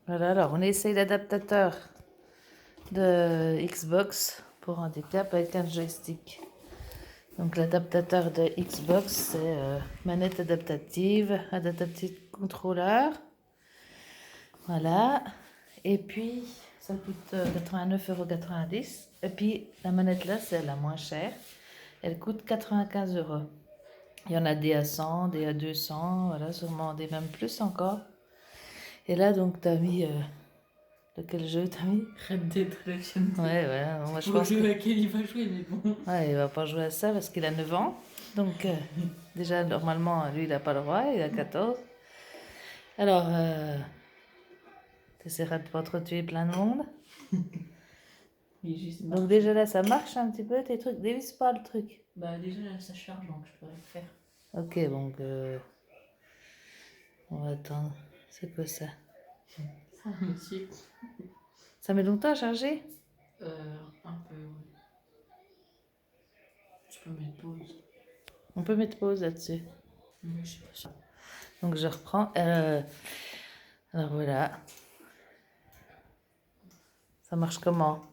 Voilà, alors on essaye l'adaptateur de Xbox pour handicap avec un joystick. Donc l'adaptateur de Xbox, c'est manette adaptative, adaptative contrôleur. Voilà. Et puis, ça coûte 89,90 €. Et puis, la manette là, c'est la moins chère. Elle coûte 95 €. Il y en a des à 100, des à 200, voilà, sûrement des même plus encore. Et là, donc, t'as mis... de quel jeu t'as mis? Red Dead Redemption 2. Ouais, moi je Pour le pense jeu que... auquel il va jouer, mais bon. Ouais, il va pas jouer à ça parce qu'il a 9 ans. Donc, déjà, normalement, lui, il n'a pas le droit, il a 14. Alors, t'essaieras de pas trop tuer plein de monde. Il juste Donc déjà là, ça marche un petit peu tes trucs. Dévisse pas le truc. Bah déjà là, ça charge, donc je pourrais le faire. Ok, donc on va attendre. C'est quoi ça? Ça, monsieur. Ça met longtemps à charger? Un peu, oui. Je peux mettre pause. On peut mettre pause là-dessus. Mais je sais pas ça. Donc je reprends. Alors voilà. Ça marche comment?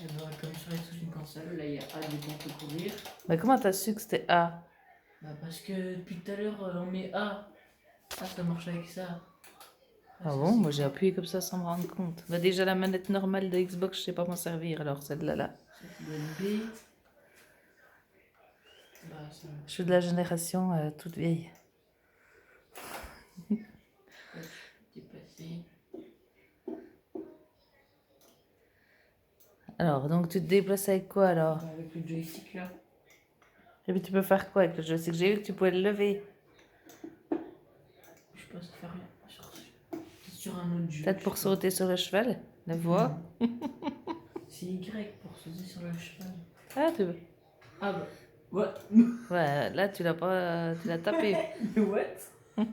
Et bah, comme sur les touches d'une console, là il y a A des bons pour courir. Mais comment t'as su que c'était A? Bah parce que depuis tout à l'heure on met A. Ah, ça marche avec ça. Ah bon, moi j'ai appuyé comme ça sans me rendre compte. Bah déjà la manette normale de Xbox, je sais pas m'en servir, alors celle-là là. Ça qui doit être B. Bah ça. Je suis de la génération toute vieille. Déplacer. Alors, donc tu te déplaces avec quoi alors? Bah, avec le joystick là. Et puis tu peux faire quoi avec le joystick? J'ai vu que tu pouvais le lever. Je sais pas ça fait rien. Sur un autre jeu. Peut-être pour sauter sur le cheval, la voix. C'est Y pour sauter sur le cheval. Ah, tu veux. Ah bah. What? Ouais, là tu l'as pas, tu l'as tapé. What?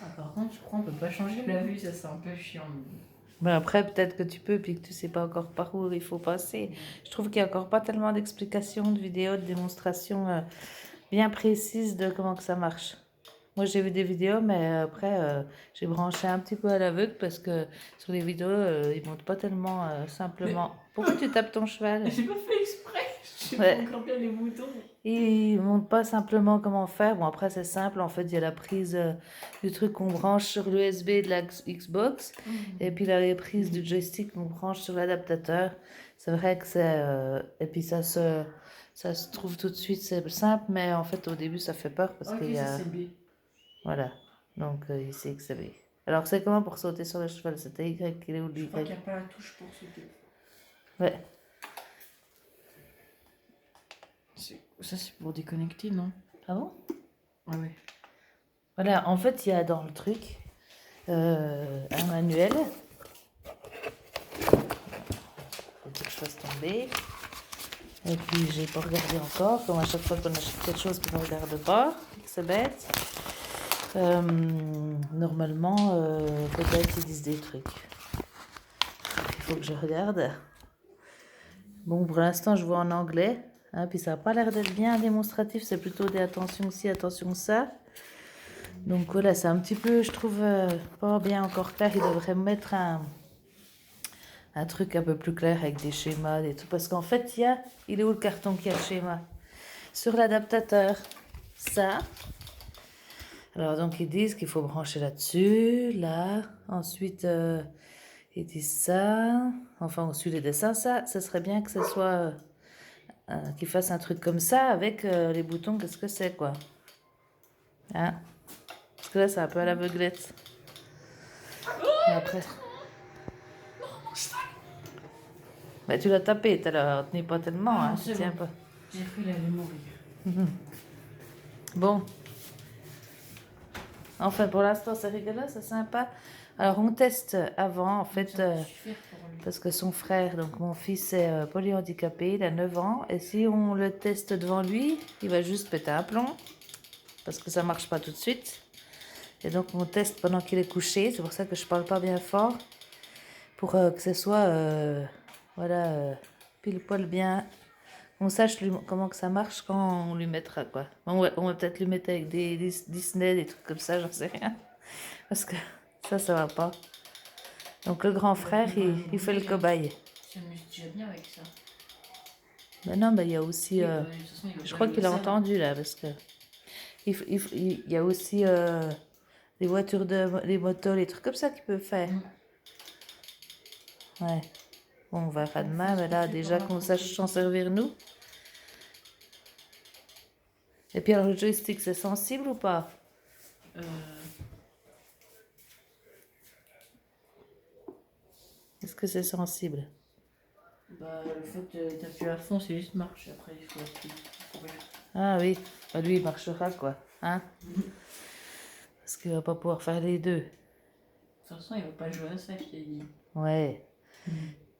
Ah, par contre, je crois qu'on peut pas changer la vue, ça c'est un peu chiant. Mais après, peut-être que tu peux, puis que tu sais pas encore par où il faut passer. Je trouve qu'il y a encore pas tellement d'explications, de vidéos, de démonstrations bien précises de comment que ça marche. Moi, j'ai vu des vidéos, mais après, j'ai branché un petit peu à l'aveugle parce que sur les vidéos, ils montrent pas tellement simplement. Pourquoi tu tapes ton cheval? J'ai pas fait exprès, je sais Ouais. pas encore bien les boutons. Ils montrent pas simplement comment faire. Bon, après, c'est simple. En fait, il y a la prise du truc qu'on branche sur l'USB de la Xbox. Et puis la prise du joystick qu'on branche sur l'adaptateur. C'est vrai que c'est... et puis ça se trouve tout de suite, c'est simple. Mais en fait, au début, ça fait peur parce Ok, qu'il y ça a... c'est B. Voilà. Donc, ici, que c'est B. Alors, c'est comment pour sauter sur le cheval? C'était Y qu'il est ou Je crois qu'il Y? n'y a pas la touche pour sauter. Ouais. Ça c'est pour déconnecter, non? Ah bon? Ah ouais. Voilà, en fait, il y a dans le truc un manuel. Faut que je fasse tomber. Et puis, j'ai pas regardé encore. Comme à chaque fois qu'on achète quelque chose qu'on ne regarde pas, c'est bête. Normalement, peut-être ils disent des trucs. Il faut que je regarde. Bon, pour l'instant, je vois en anglais. Hein, puis ça n'a pas l'air d'être bien démonstratif. C'est plutôt des attention ci, attention ça. Donc voilà, c'est un petit peu, je trouve, pas bien encore clair. Il devrait mettre un truc un peu plus clair avec des schémas et tout. Parce qu'en fait, il est où le carton qui a le schéma? Sur l'adaptateur, ça. Alors donc ils disent qu'il faut brancher là-dessus, là. Ensuite, ils disent ça. Enfin, on suit les dessins. Ça serait bien que ce soit... qu'ils fassent un truc comme ça avec les boutons, qu'est-ce que c'est, quoi. Hein? Parce que là, c'est un peu à l'aveuglette. Et après... Bah, tu l'as tapé tout à l'heure, tenez pas tellement, Ah, hein, c'est tiens bon. pas. J'ai cru qu'il allait mourir. Bon. Enfin, pour l'instant, c'est rigolo, c'est sympa. Alors, on teste avant, en fait, Ça va suffire pour lui. parce que son frère, donc mon fils, est polyhandicapé, il a 9 ans. Et si on le teste devant lui, il va juste péter un plomb, parce que ça marche pas tout de suite. Et donc, on teste pendant qu'il est couché, c'est pour ça que je parle pas bien fort, pour que ce soit, voilà, pile poil bien On sache comment que ça marche quand on lui mettra, quoi. On va peut-être lui mettre avec des Disney, des trucs comme ça, j'en sais rien. Parce que ça va pas. Donc le grand frère, il fait le cobaye. Il s'amuse déjà bien avec ça. Ben non, ben il y a aussi... Oui, bah, de toute façon, il va je pas crois jouer qu'il a ça. entendu, là, parce que... Il y a aussi des voitures, des motos, les trucs comme ça qu'il peut faire. Ouais. Bon, on verra demain, mais là, déjà qu'on sache s'en servir, nous. Et puis, alors, le joystick, c'est sensible ou pas? Euh, Est-ce que c'est sensible? Bah, le fait que t'appuies à fond, c'est juste marche. Après, il faut appuyer. Ah oui, bah, lui, il marchera, quoi. Hein? Parce qu'il va pas pouvoir faire les deux. De toute façon, il va pas jouer à ça, je t'ai dit. Ouais.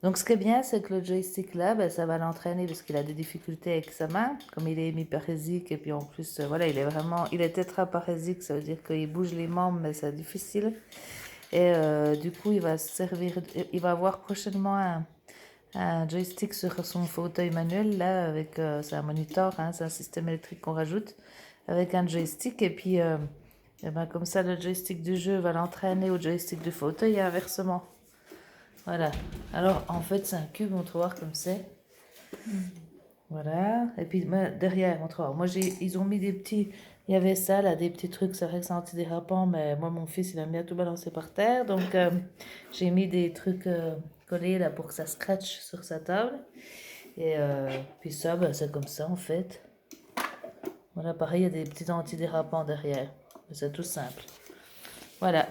Donc, ce qui est bien, c'est que le joystick là, ben, ça va l'entraîner parce qu'il a des difficultés avec sa main, comme il est hémiparésique et puis en plus, voilà, il est tétraparésique, ça veut dire qu'il bouge les membres, mais c'est difficile. Et du coup, il va avoir prochainement un joystick sur son fauteuil manuel là, avec, c'est un monitor, hein, c'est un système électrique qu'on rajoute avec un joystick et puis, et ben, comme ça, le joystick du jeu va l'entraîner au joystick du fauteuil et inversement. Voilà. Alors, en fait, c'est un cube, on va voir comme c'est. Voilà. Et puis, derrière, on va voir. Moi, ils ont mis des petits... Il y avait ça, là, des petits trucs. C'est vrai que c'est antidérapant, mais moi, mon fils, il aime bien tout balancer par terre. Donc, j'ai mis des trucs collés, là, pour que ça scratch sur sa table. Et puis ça, ben, c'est comme ça, en fait. Voilà, pareil, il y a des petits antidérapants derrière. C'est tout simple. Voilà.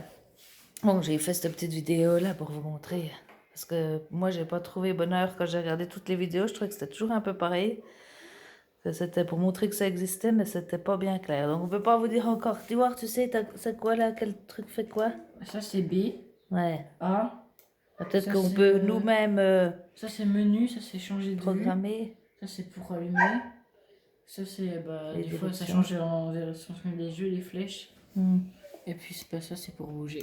Bon, j'ai fait cette petite vidéo là pour vous montrer. Parce que moi, j'ai pas trouvé bonheur quand j'ai regardé toutes les vidéos. Je trouvais que c'était toujours un peu pareil. Que c'était pour montrer que ça existait, mais c'était pas bien clair. Donc, on peut pas vous dire encore. Tu vois, tu sais, c'est quoi là? Quel truc fait quoi? Ça, c'est B. Ouais. A. Peut-être Ça, qu'on c'est, peut nous-mêmes ça, c'est menu. Ça, c'est changer de vue. programmer Ça, c'est pour allumer. Ça, c'est. Bah, les des fois, ça directions. change en version les yeux, les flèches. Hmm, Et puis, c'est pas ça, c'est pour bouger.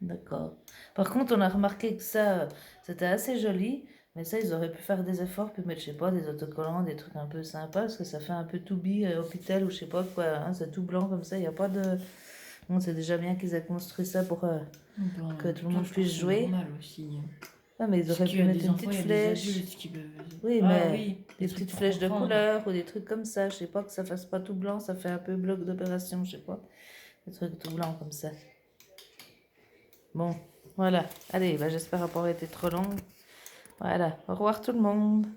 d'accord. Par contre, on a remarqué que ça, c'était assez joli. Mais ça, ils auraient pu faire des efforts, puis mettre, je sais pas, des autocollants, des trucs un peu sympas, parce que ça fait un peu to be hôpital ou je sais pas quoi, hein, c'est tout blanc comme ça, il n'y a pas de... Bon, c'est déjà bien qu'ils aient construit ça pour Ben, que tout le monde puisse jouer. C'est normal aussi. Ah, mais ils Parce auraient qu'il pu y a mettre des une enfants, petite il y a des flèche. adultes qui peuvent. Oui, Ah mais oui, des trucs petites pour flèches de comprendre. couleur ou des trucs comme ça, je sais pas, que ça fasse pas tout blanc, ça fait un peu bloc d'opération, je sais pas. Des trucs tout blancs comme ça. Bon, voilà. Allez, bah, j'espère avoir été trop longue. Voilà, au revoir tout le monde.